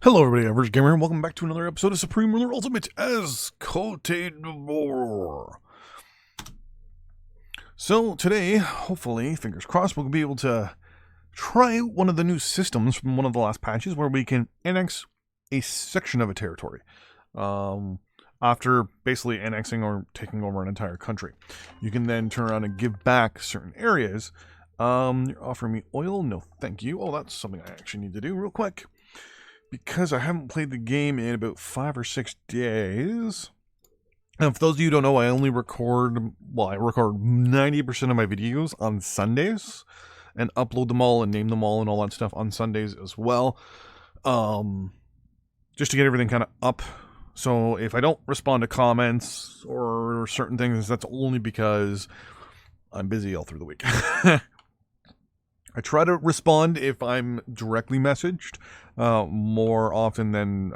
Hello everybody, Average Gamer, and welcome back to another episode of Supreme Ruler Ultimate as Côte. So today, hopefully, fingers crossed, we'll be able to try out one of the new systems from one of the last patches where we can annex a section of a territory. After basically annexing or taking over an entire country. You can then turn around and give back certain areas. You're offering me oil? No, thank you. Oh, that's something I actually need to do real quick. Because I haven't played the game in about 5 or 6 days. And for those of you who don't know, I record 90% of my videos on Sundays. And upload them all and name them all and all that stuff on Sundays as well. Just to get everything kind of up. So if I don't respond to comments or certain things, that's only because I'm busy all through the week. I try to respond if I'm directly messaged more often than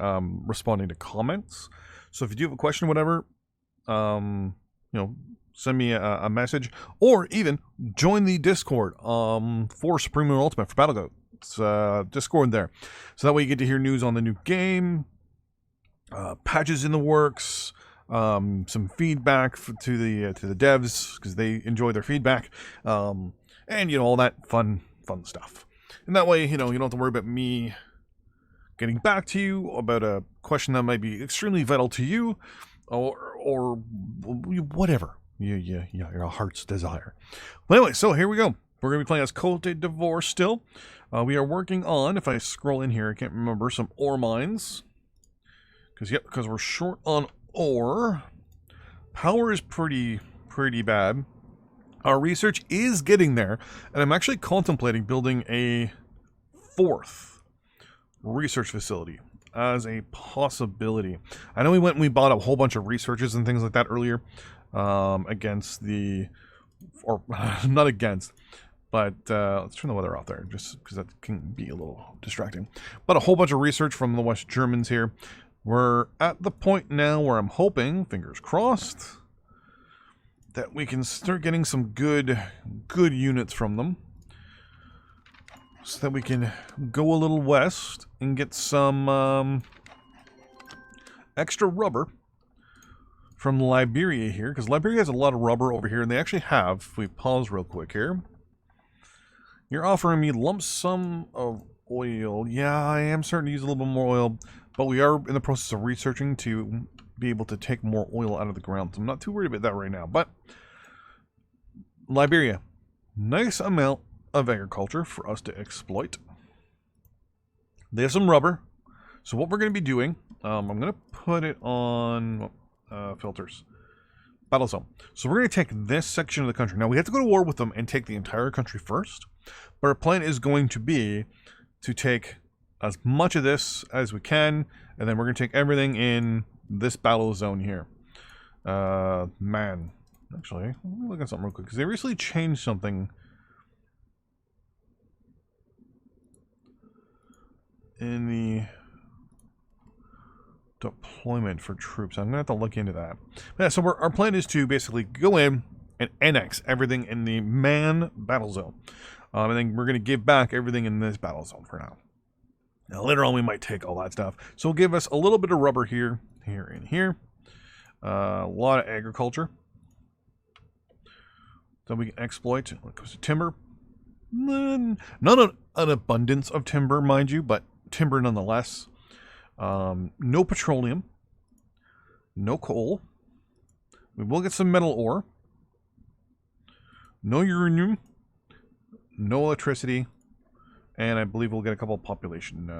responding to comments. So if you do have a question or whatever, send me a message or even join the Discord for Supreme Ruler Ultimate for Battlegrounds. Discord there. So that way you get to hear news on the new game, patches in the works, some feedback to the devs because they enjoy their feedback, and all that fun stuff. And that way, you don't have to worry about me getting back to you about a question that might be extremely vital to you, or whatever your heart's desire. But anyway, so here we go. We're going to be playing as Pt-4 still. We are working on, if I scroll in here, I can't remember, some ore mines. Because we're short on ore. Power is pretty bad. Our research is getting there, and I'm actually contemplating building a 4th research facility as a possibility. I know we went and we bought a whole bunch of researches and things like that earlier, not against, but let's turn the weather off there, just because that can be a little distracting. But a whole bunch of research from the West Germans here. We're at the point now where I'm hoping, fingers crossed, that we can start getting some good units from them, so that we can go a little west and get some extra rubber from Liberia here, because Liberia has a lot of rubber over here, and they actually have, if we pause real quick here, you're offering me lump sum of oil. Yeah, I am starting to use a little bit more oil, but we are in the process of researching to be able to take more oil out of the ground. So I'm not too worried about that right now. But Liberia, nice amount of agriculture for us to exploit. They have some rubber. So what we're going to be doing, I'm going to put it on filters. Battle zone. So we're going to take this section of the country. Now we have to go to war with them and take the entire country first. But our plan is going to be to take as much of this as we can. And then we're going to take everything in this battle zone here. Man. Actually, let me look at something real quick, because they recently changed something in the deployment for troops. I'm going to have to look into that. But yeah, so our plan is to basically go in and annex everything in the man battle zone. And then we're going to give back everything in this battle zone for now. Now, later on, we might take all that stuff. So it'll give us a little bit of rubber here, and here. A lot of agriculture. So we can exploit when it comes to timber. Not an abundance of timber, mind you, but timber nonetheless. No petroleum. No coal. We will get some metal ore. No uranium. No electricity. And I believe we'll get a couple of population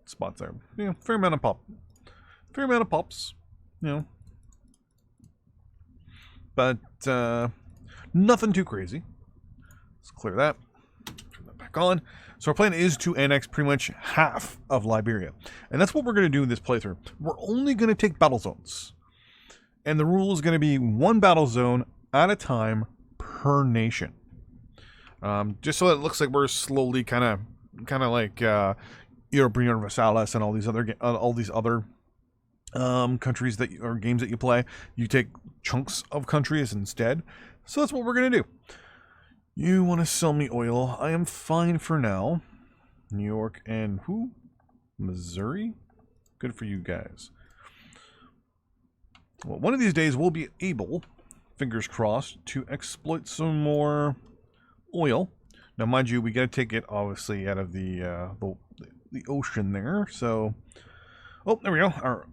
spots there. Yeah, fair amount of pops. But nothing too crazy. Let's clear that. Turn that back on. So our plan is to annex pretty much half of Liberia. And that's what we're going to do in this playthrough. We're only going to take battle zones. And the rule is going to be one battle zone at a time per nation. Just so it looks like we're slowly kind of like European Universalis and all these other countries or games that you play. You take chunks of countries instead. So that's what we're going to do. You want to sell me oil? I am fine for now. New York and who? Missouri. Good for you guys. Well, one of these days we'll be able, fingers crossed, to exploit some more oil. Now, mind you, we got to take it obviously out of the ocean there. So, oh, there we go.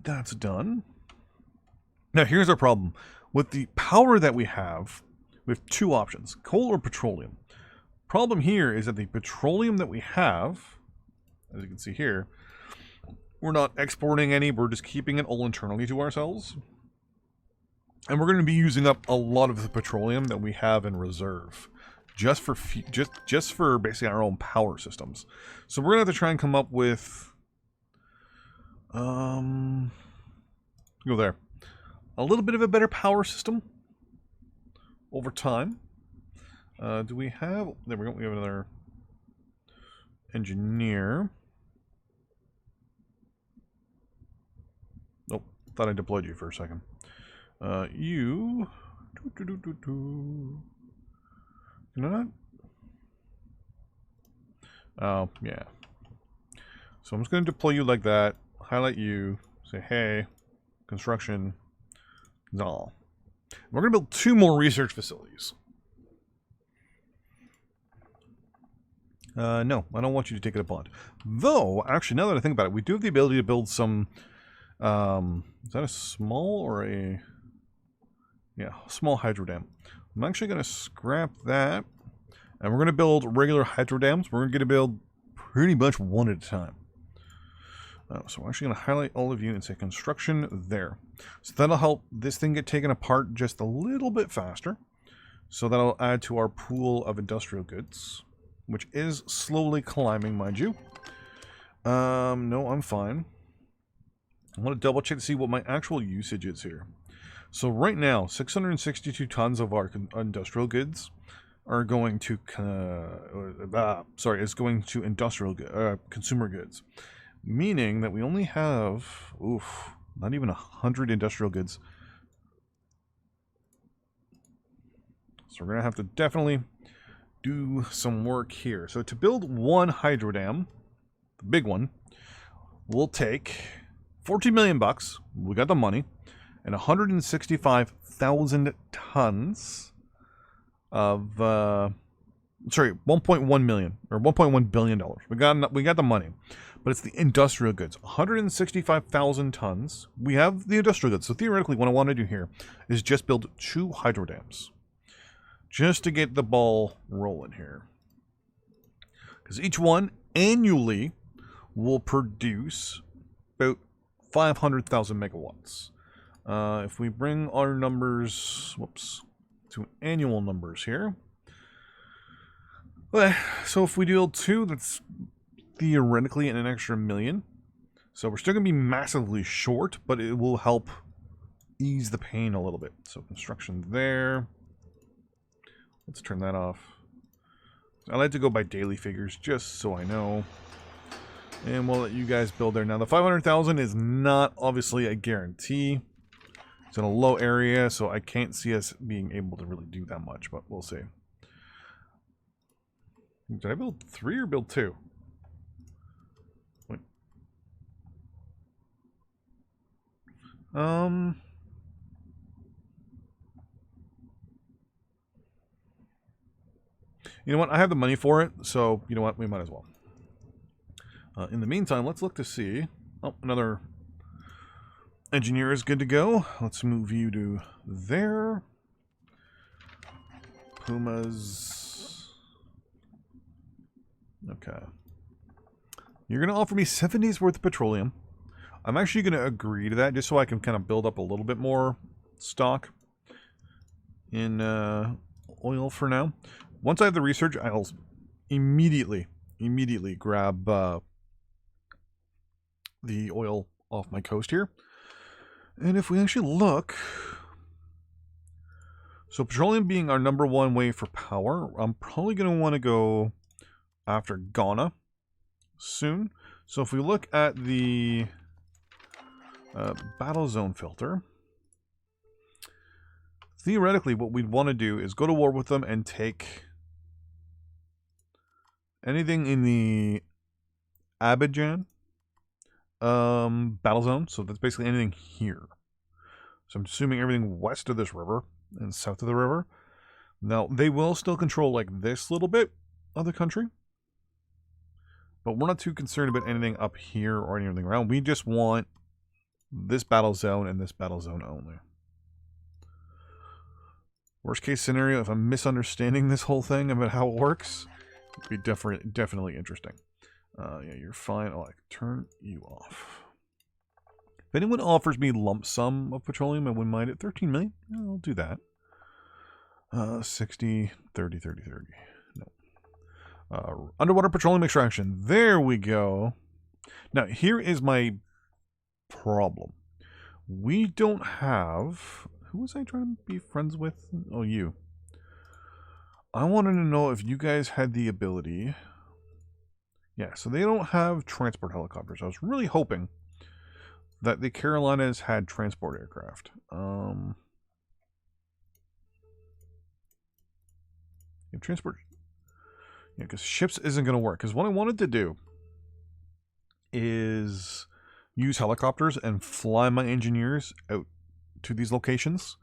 That's done. Now, here's our problem with the power that we have. We have two options: coal or petroleum. Problem here is that the petroleum that we have, as you can see here, we're not exporting any. We're just keeping it all internally to ourselves. And we're going to be using up a lot of the petroleum that we have in reserve, just for basically our own power systems. So we're going to have to try and come up with, go there, a little bit of a better power system over time. Do we have? There we go. We have another engineer. Nope. Thought I deployed you for a second. You. Can I not? Oh, yeah. So I'm just going to deploy you like that. Highlight you. Say, hey, construction. No. We're going to build 2 more research facilities. No, I don't want you to take it upon. Though, actually, now that I think about it, we do have the ability to build some... is that a small or a... Yeah, small hydro dam. I'm actually going to scrap that. And we're going to build regular hydro dams. We're going to build pretty much one at a time. So I'm actually going to highlight all of you and say construction there. So that'll help this thing get taken apart just a little bit faster. So that'll add to our pool of industrial goods, which is slowly climbing, mind you. No, I'm fine. I want to double check to see what my actual usage is here. So right now, 662 tons of our industrial goods are going to, is going to industrial consumer goods. Meaning that we only have, not even 100 industrial goods. So we're going to have to definitely do some work here. So to build one hydro dam, the big one, will take 14 million bucks. We got the money. And 165,000 tons of, 1.1 million, or $1.1 billion. We got the money. But it's the industrial goods. 165,000 tons. We have the industrial goods. So theoretically, what I want to do here is just build 2 hydro dams. Just to get the ball rolling here. Because each one annually will produce about 500,000 megawatts. If we bring our numbers, to annual numbers here. So if we build 2, that's theoretically an extra million. So we're still going to be massively short, but it will help ease the pain a little bit. So construction there. Let's turn that off. I like to go by daily figures just so I know. And we'll let you guys build there. Now the 500,000 is not obviously a guarantee. It's in a low area, so I can't see us being able to really do that much, but we'll see. Did I build 3 or build 2? Wait. You know what? I have the money for it, so you know what? We might as well. In the meantime, let's look to see. Oh, another engineer is good to go. Let's move you to there. Pumas. Okay. You're going to offer me 70's worth of petroleum. I'm actually going to agree to that just so I can kind of build up a little bit more stock in oil for now. Once I have the research, I'll immediately grab the oil off my coast here. And if we actually look, so petroleum being our #1 way for power, I'm probably going to want to go after Ghana soon. So if we look at the battle zone filter, theoretically what we'd want to do is go to war with them and take anything in the Abidjan battle zone. So that's basically anything here. So I'm assuming everything west of this river and south of the river. Now, they will still control like this little bit of the country. But we're not too concerned about anything up here or anything around. We just want this battle zone and this battle zone only. Worst case scenario, if I'm misunderstanding this whole thing about how it works, it'd be definitely interesting. Yeah, you're fine. Oh, I can turn you off. If anyone offers me lump sum of petroleum, I wouldn't mind it. 13 million? Yeah, I'll do that. 60, 30, 30, 30. No. Underwater petroleum extraction. There we go. Now, here is my problem. We don't have... Who was I trying to be friends with? Oh, you. I wanted to know if you guys had the ability... Yeah, so they don't have transport helicopters. I was really hoping that the Carolinas had transport aircraft. Transport... Yeah, because ships isn't going to work. Because what I wanted to do is use helicopters and fly my engineers out to these locations,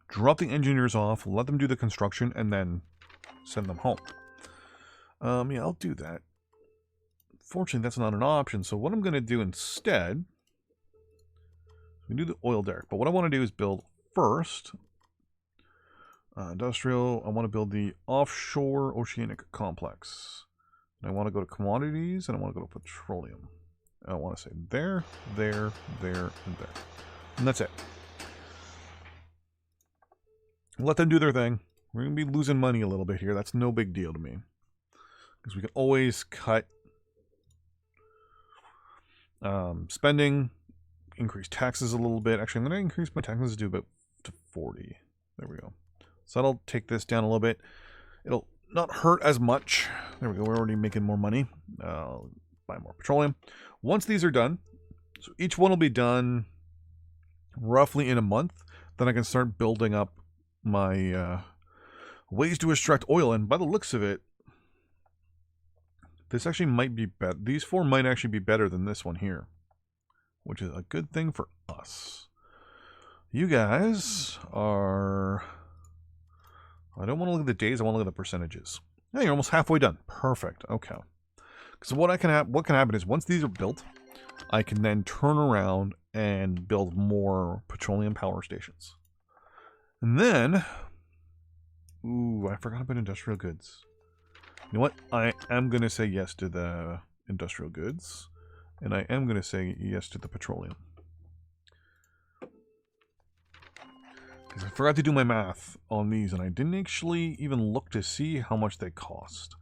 drop the engineers off, let them do the construction, and then send them home. Yeah, I'll do that. Fortunately, that's not an option. So what I'm going to do instead, we do the oil derrick. But what I want to do is build first industrial. I want to build the offshore oceanic complex. And I want to go to commodities, and I want to go to petroleum. I want to say there, there, there, and there. And that's it. Let them do their thing. We're going to be losing money a little bit here. That's no big deal to me. Because we can always cut spending, increase taxes a little bit. Actually, I'm going to increase my taxes to about to 40. There we go. So that'll take this down a little bit. It'll not hurt as much. There we go. We're already making more money. Buy more petroleum. Once these are done, so each one will be done roughly in a month. Then I can start building up my ways to extract oil. And by the looks of it, this actually might be better. These four might actually be better than this one here, which is a good thing for us. You guys are... I don't want to look at the days. I want to look at the percentages. Yeah, you're almost halfway done. Perfect. Okay. So what can happen is once these are built, I can then turn around and build more petroleum power stations. And then, ooh, I forgot about industrial goods. You know what? I am going to say yes to the industrial goods. And I am going to say yes to the petroleum. Because I forgot to do my math on these, and I didn't actually even look to see how much they cost.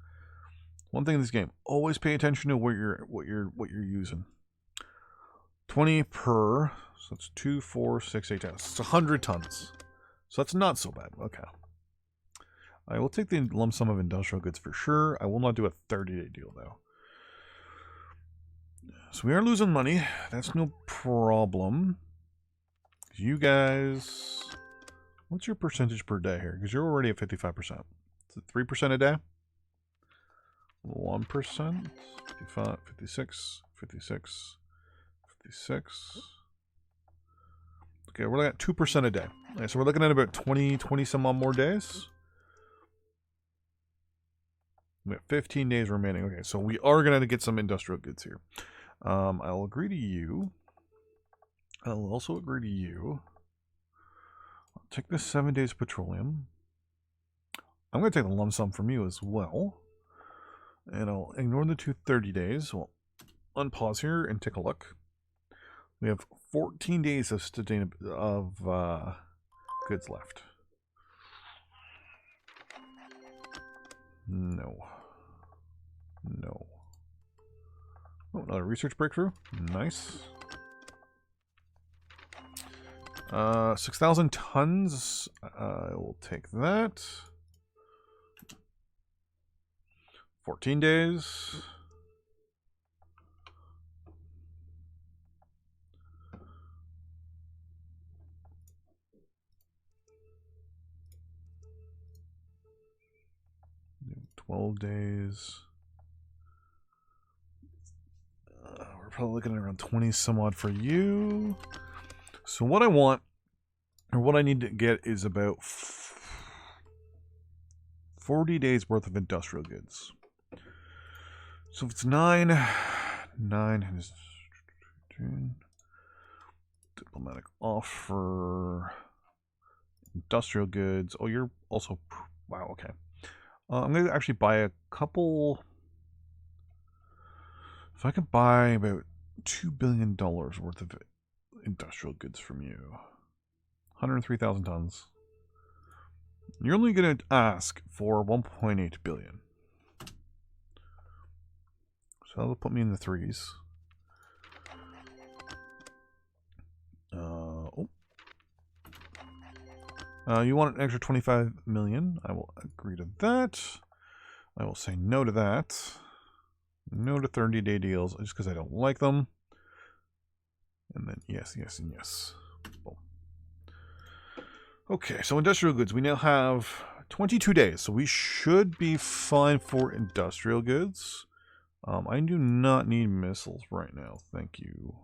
One thing in this game, always pay attention to what you're using. 20 per, so that's 2, 4, 6, 8, 10. It's 100 tons. So that's not so bad. Okay. I will take the lump sum of industrial goods for sure. I will not do a 30-day deal, though. So we are losing money. That's no problem. You guys... What's your percentage per day here? Because you're already at 55%. Is it 3% a day? 1%? 55, 56, 56, 56. Okay, we're looking at 2% a day. Right, so we're looking at about 20 some odd more days. We have 15 days remaining. Okay, so we are going to get some industrial goods here. I'll agree to you. I'll also agree to you. I'll take this 7 days of petroleum. I'm going to take the lump sum from you as well. And I'll ignore the 230 days. We'll unpause here and take a look. We have 14 days of goods left. No. No. Oh, another research breakthrough. Nice. 6,000 tons. I will take that. 14 days. $12 days. probably looking at around 20 some odd for you. So what I want, or what I need to get, is about 40 days worth of industrial goods. So if it's 9 is diplomatic offer, industrial goods. Oh, you're also, wow, okay. I'm going to actually buy a couple. If I could buy about $2 billion worth of industrial goods from you, 103,000 tons. You're only going to ask for 1.8 billion. So that'll put me in the threes. You want an extra 25 million. I will agree to that. I will say no to that. No to 30-day deals, just because I don't like them. And then yes, yes, and yes. Boom. Okay, so industrial goods. We now have 22 days, so we should be fine for industrial goods. I do not need missiles right now. Thank you.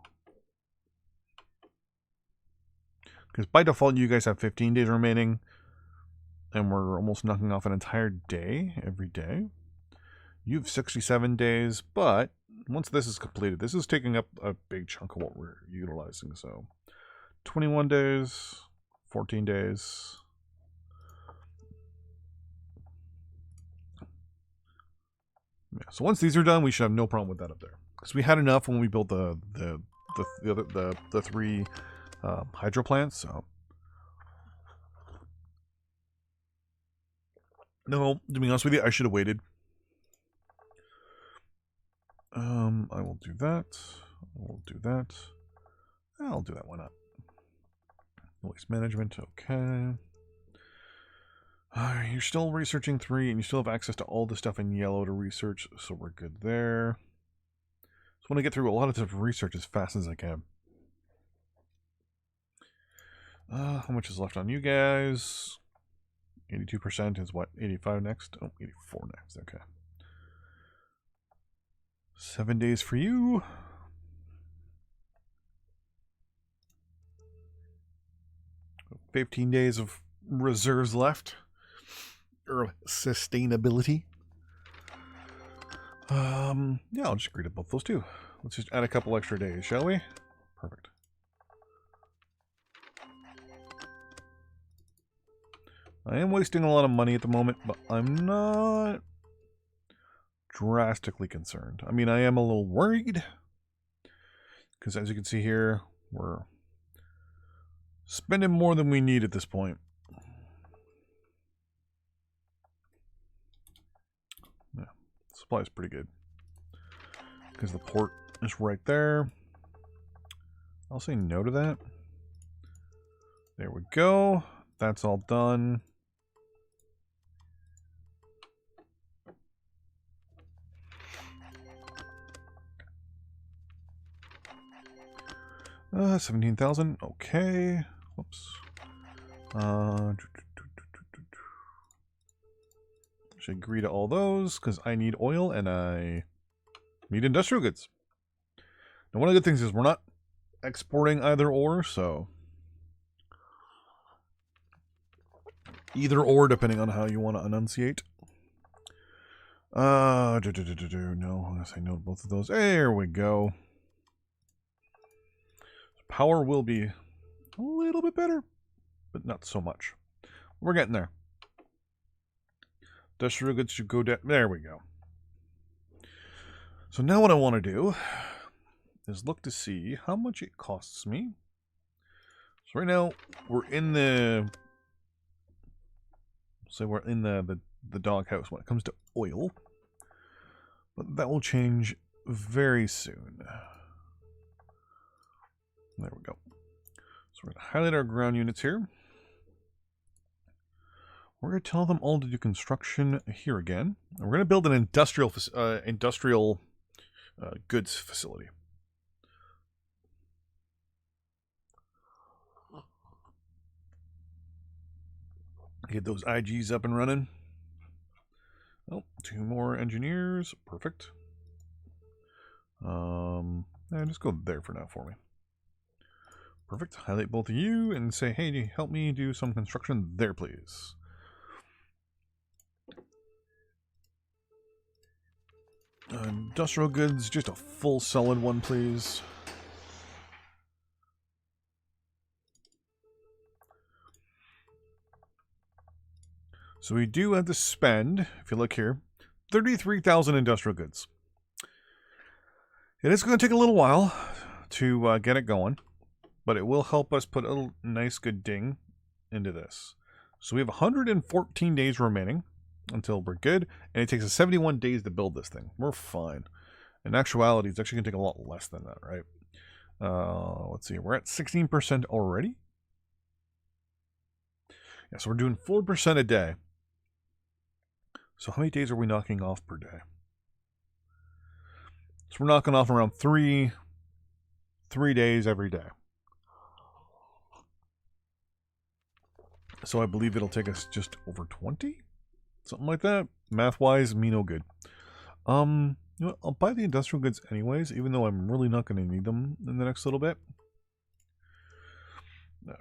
Because by default, you guys have 15 days remaining, and we're almost knocking off an entire day every day. You have 67 days, but once this is completed, this is taking up a big chunk of what we're utilizing. So 21 days, 14 days. Yeah, so once these are done, we should have no problem with that up there. Because we had enough when we built the three hydro plants, so. No, to be honest with you, I should have waited. I will do that. I will do that. I'll do that. Why not? Waste management. Okay. You're still researching 3, and you still have access to all the stuff in yellow to research, so we're good there. Just want to get through a lot of different research as fast as I can. How much is left on you guys? 82% is what? 85 next? Oh, 84 next. Okay. 7 days for you. $15 days of reserves left. Or sustainability. Yeah, I'll just agree to both those two. Let's just add a couple extra days, shall we? Perfect. I am wasting a lot of money at the moment, but I'm not drastically concerned. I mean, I am a little worried. Because as you can see here, we're spending more than we need at this point. Yeah, supply is pretty good. Because the port is right there. I'll say no to that. There we go. That's all done. Uh, 17,000. Okay. Whoops. Should agree to all those because I need oil and I need industrial goods. Now, one of the good things is we're not exporting either or, so either or, depending on how you want to enunciate. No, I'm gonna say no to both of those. There we go. Power will be a little bit better, but not so much. We're getting there. Industrial goods should go down. There we go. So now what I want to do is look to see how much it costs me. So right now we're in the doghouse when it comes to oil, but that will change very soon. There we go. So we're going to highlight our ground units here. We're going to tell them all to do construction here again. And we're going to build an industrial goods facility. Get those IGs up and running. Oh, 2 more engineers. Perfect. Just go there for now for me. Perfect. Highlight both of you and say, hey, help me do some construction there, please. Industrial goods, just a full solid one, please. So we do have to spend, if you look here, 33,000 industrial goods. It is going to take a little while to get it going, but it will help us put a nice good ding into this. So we have 114 days remaining until we're good, and it takes us 71 days to build this thing. We're fine. In actuality, it's actually going to take a lot less than that, right? Let's see, we're at 16% already. Yeah, so we're doing 4% a day. So how many days are we knocking off per day? So we're knocking off around 3 days every day. So I believe it'll take us just over 20? Something like that. Math-wise, me no good. You know what? I'll buy the industrial goods anyways, even though I'm really not going to need them in the next little bit.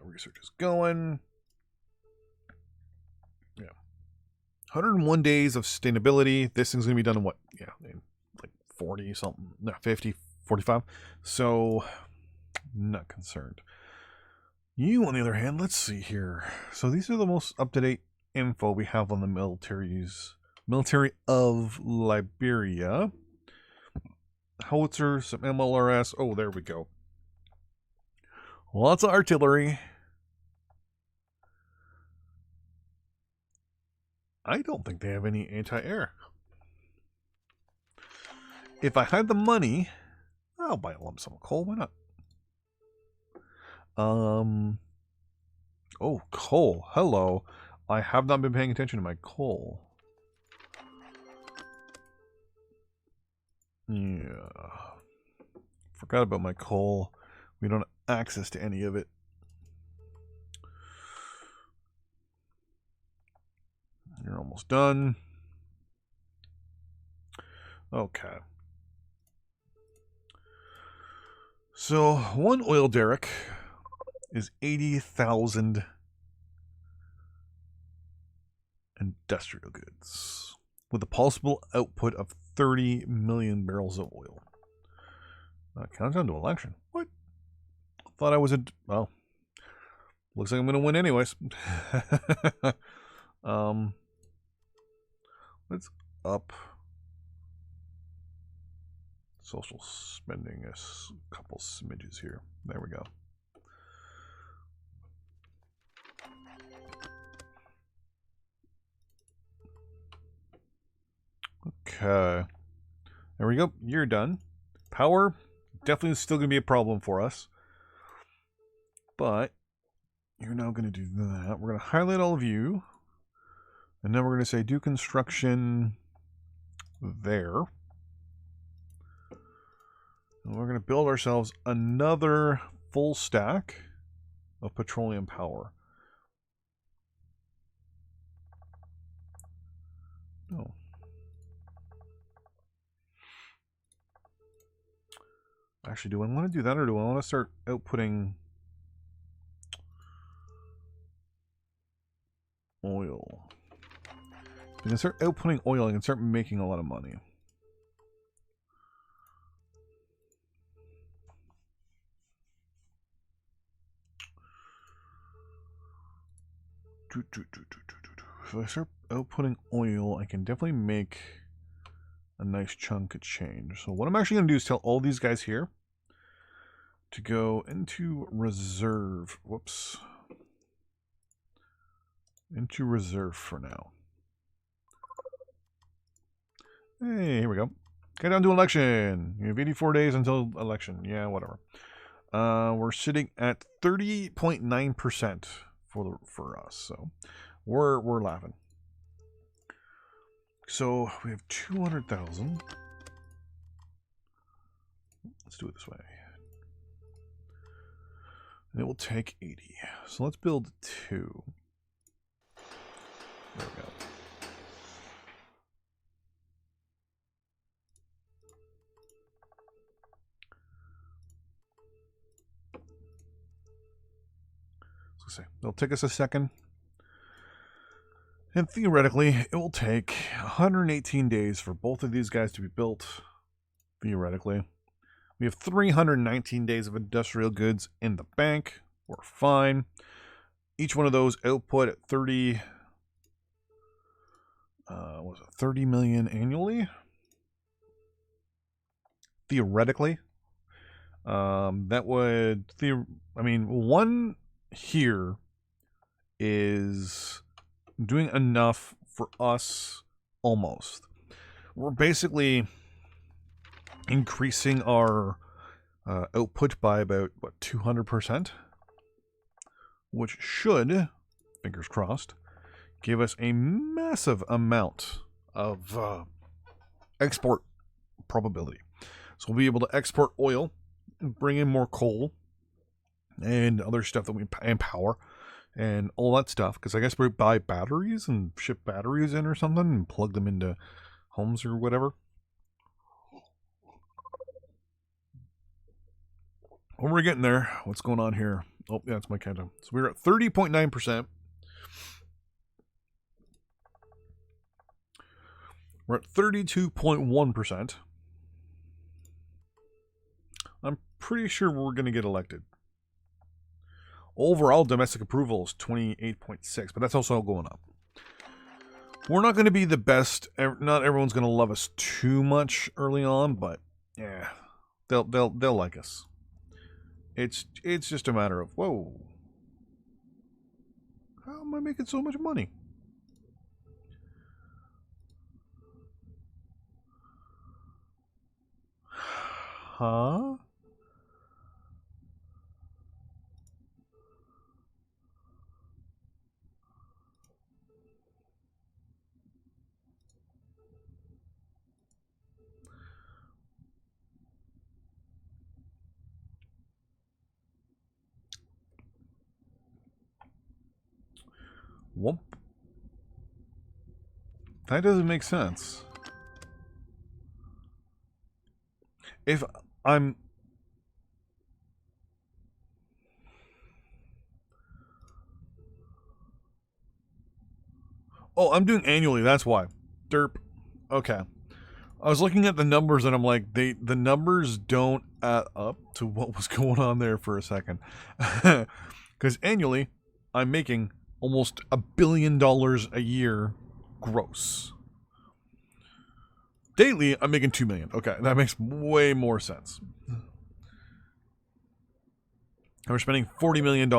Research is going. Yeah. 101 days of sustainability. This thing's going to be done in what? Yeah, in like 40 something. No, 50, 45. So, not concerned. You, on the other hand, let's see here. So these are the most up-to-date info we have on the military of Liberia. Howitzer, some MLRS. Oh, there we go. Lots of artillery. I don't think they have any anti-air. If I had the money, I'll buy a lump sum of coal. Why not? Oh, coal. Hello. I have not been paying attention to my coal. Yeah. Forgot about my coal. We don't have access to any of it. You're almost done. Okay. So, one oil derrick is 80,000 industrial goods with a possible output of 30 million barrels of oil. Countdown to election. What? Thought I was a... Well, looks like I'm going to win anyways. Let's up social spending a couple smidges here. There we go. Okay. There we go. You're done. Power, definitely still going to be a problem for us. But you're now going to do that. We're going to highlight all of you. And then we're going to say do construction there. And we're going to build ourselves another full stack of petroleum power. Oh. Actually, do I want to do that, or do I want to start outputting oil? If I can start outputting oil, I can start making a lot of money. If I start outputting oil, I can definitely make a nice chunk of change. So what I'm actually going to do is tell all these guys here to go into reserve. Whoops. Into reserve for now. Hey, here we go. Get down to election. You have 84 days until election. Yeah, whatever. We're sitting at 30.9% for us. So we're laughing. So we have 200,000. Let's do it this way. And it will take 80. So let's build 2. There we go. say, it'll take us a second. And theoretically, it will take 118 days for both of these guys to be built. Theoretically. We have 319 days of industrial goods in the bank. We're fine. Each one of those output at 30 million annually? Theoretically. That would... one here is doing enough for us, almost. We're basically increasing our output by about, 200%? Which should, fingers crossed, give us a massive amount of export probability. So we'll be able to export oil, bring in more coal, and other stuff that and power, and all that stuff. Because I guess we buy batteries and ship batteries in or something and plug them into homes or whatever. Well, we're getting there. What's going on here? Oh, yeah, it's my countdown. So we're at 30.9%. We're at 32.1%. I'm pretty sure we're going to get elected. Overall domestic approval is 28.6, but that's also going up. We're not going to be the best. Not everyone's going to love us too much early on, but yeah, they'll like us. It's just a matter of, whoa, how am I making so much money? Huh? Whoop. That doesn't make sense. If I'm... Oh, I'm doing annually, that's why. Derp. Okay. I was looking at the numbers and I'm like, the numbers don't add up to what was going on there for a second. Because annually, I'm making almost $1 billion a year gross. Daily, I'm making $2 million. Okay, that makes way more sense. And we're spending $40 million.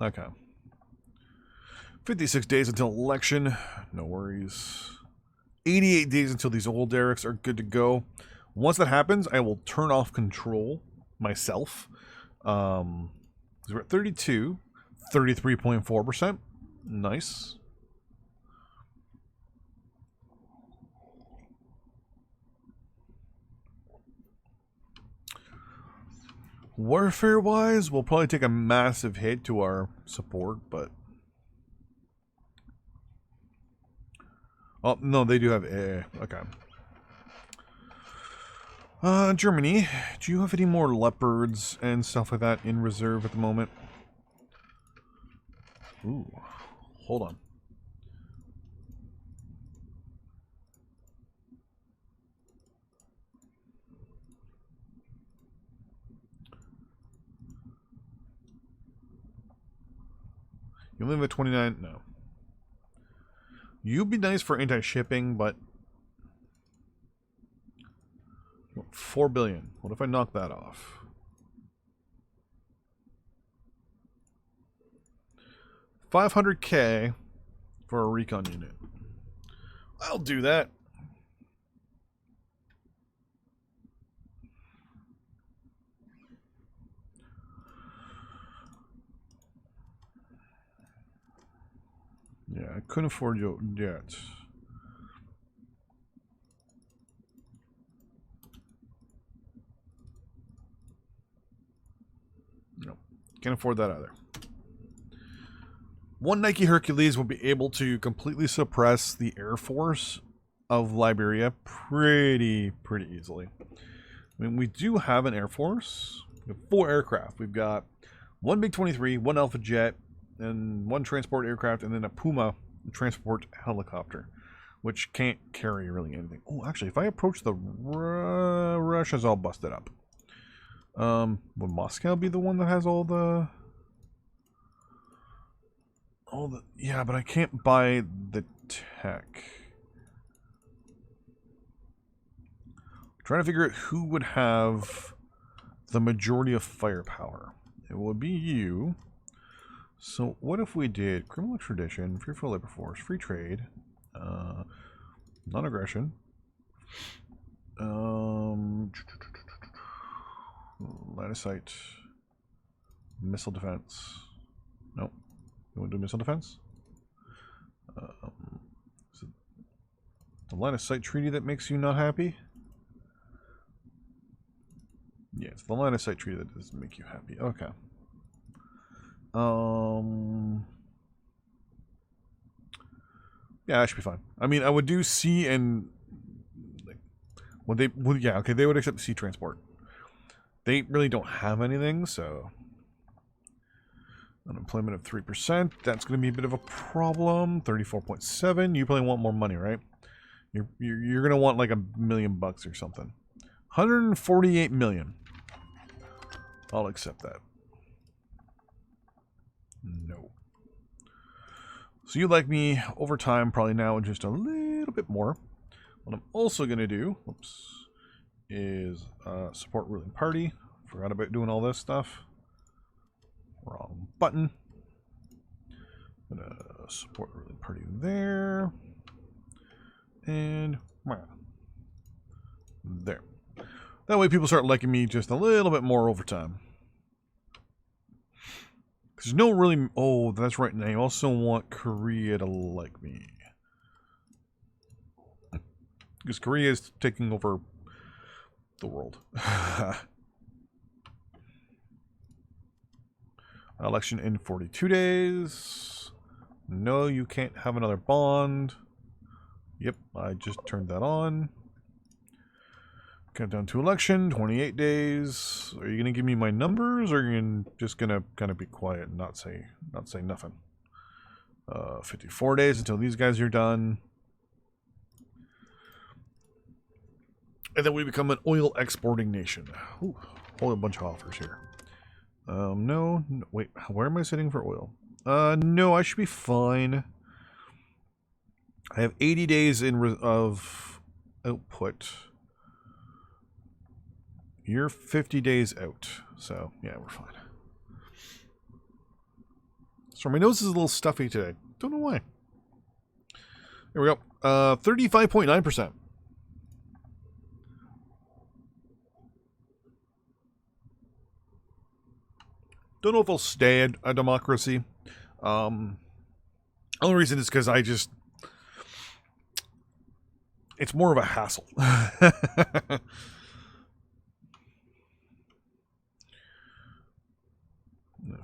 Okay. 56 days until election. No worries. 88 days until these old derricks are good to go. Once that happens, I will turn off control myself. We're at 32, 33.4%. Nice. Warfare-wise, we'll probably take a massive hit to our support, but... Oh, no, they do have... okay. Germany, do you have any more leopards and stuff like that in reserve at the moment? Ooh, hold on. You only have a 29? No. You'd be nice for anti-shipping, but... 4 billion. What if I knock that off? $500K for a recon unit. I'll do that. Yeah, I couldn't afford you yet. No, can't afford that either. One Nike Hercules will be able to completely suppress the Air Force of Liberia pretty easily. I mean, we do have an Air Force. We have 4 aircraft. We've got 1 MiG-23, 1 Alpha Jet, and 1 transport aircraft, and then a Puma transport helicopter, which can't carry really anything. Oh, actually, if I approach the Russia's all busted up. Would Moscow be the one that has all the... Yeah, but I can't buy the tech. I'm trying to figure out who would have the majority of firepower. It would be you. So what if we did criminal tradition, fearful labor force, free trade, non-aggression, line of sight, missile defense. Nope. You want to do missile defense? Is it the line of sight treaty that makes you not happy? Yeah, it's the line of sight treaty that doesn't make you happy. Okay. Yeah, that should be fine. I mean, I would do sea and yeah, okay, they would accept sea transport. They really don't have anything, so unemployment of 3%. That's going to be a bit of a problem. 34.7. You probably want more money, right? You're going to want like $1 million or something. 148 million. I'll accept that. No. So you like me over time, probably now just a little bit more. What I'm also going to do, is support ruling party. Forgot about doing all this stuff. Wrong button. I'm going to support ruling party there. And there. That way people start liking me just a little bit more over time. There's no really... Oh, that's right. And I also want Korea to like me. Because Korea is taking over the world. Election in 42 days. No, you can't have another bond. Yep, I just turned that on. Countdown to election, 28 days. Are you going to give me my numbers, or are you just going to kind of be quiet and not say nothing? 54 days until these guys are done. And then we become an oil exporting nation. Ooh, whole bunch of offers here. No, wait, where am I sitting for oil? No, I should be fine. I have 80 days of output. You're 50 days out, so yeah, we're fine. Sorry, my nose is a little stuffy today. Don't know why. There we go. 35.9%. Don't know if I'll stay a democracy. Only reason is because it's more of a hassle.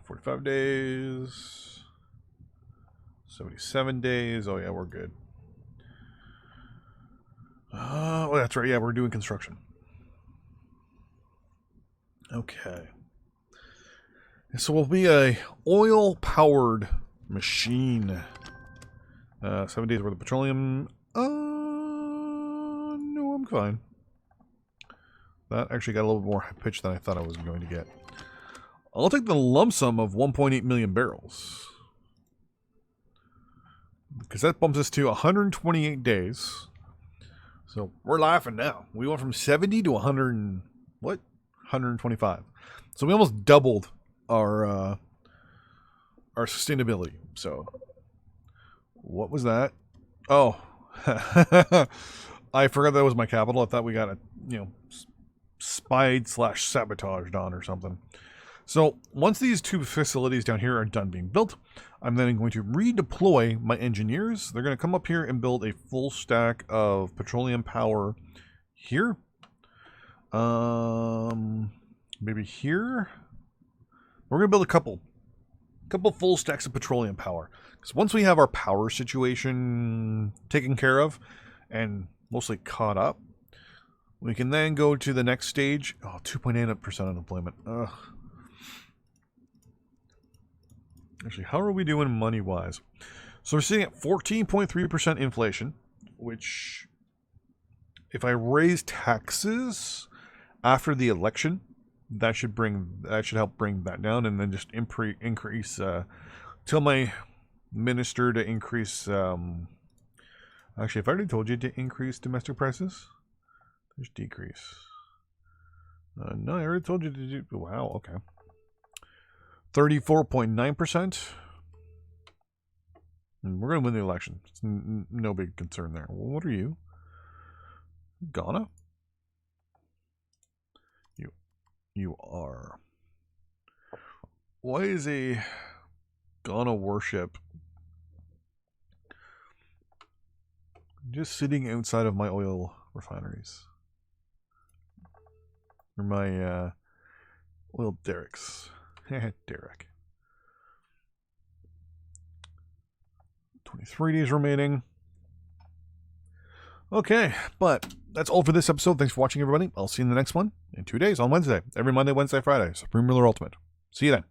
45 days. 77 days. Oh, yeah, we're good. Oh, that's right. Yeah, we're doing construction. Okay. So we'll be a oil-powered machine. 7 days worth of petroleum. No, I'm fine. That actually got a little bit more high pitch than I thought I was going to get. I'll take the lump sum of 1.8 million barrels. Because that bumps us to 128 days. So we're laughing now. We went from 70 to 100 and, what? 125. So we almost doubled our sustainability. So what was that? Oh. I forgot that was my capital. I thought we got spied / sabotaged on or something. So once these two facilities down here are done being built, I'm then going to redeploy my engineers. They're going to come up here and build a full stack of petroleum power here. Maybe here. We're going to build a couple full stacks of petroleum power. Because once we have our power situation taken care of and mostly caught up, We can then go to the next stage. Oh, 2.8% unemployment. Ugh. Actually, how are we doing money-wise? So we're sitting at 14.3% inflation, which, if I raise taxes after the election, that should help bring that down, and then just increase. Tell my minister to increase. Actually, if I already told you to increase domestic prices, there's decrease. No, I already told you to do. Wow. Okay. 34.9%. We're going to win the election. It's no big concern there. Well, what are you? Ghana? You are. Why is a Ghana warship just sitting outside of my oil refineries? Or my oil derricks. Derrick. 23 days remaining. Okay, but that's all for this episode. Thanks for watching, everybody. I'll see you in the next one in 2 days on Wednesday. Every Monday, Wednesday, Friday. Supreme Ruler Ultimate. See you then.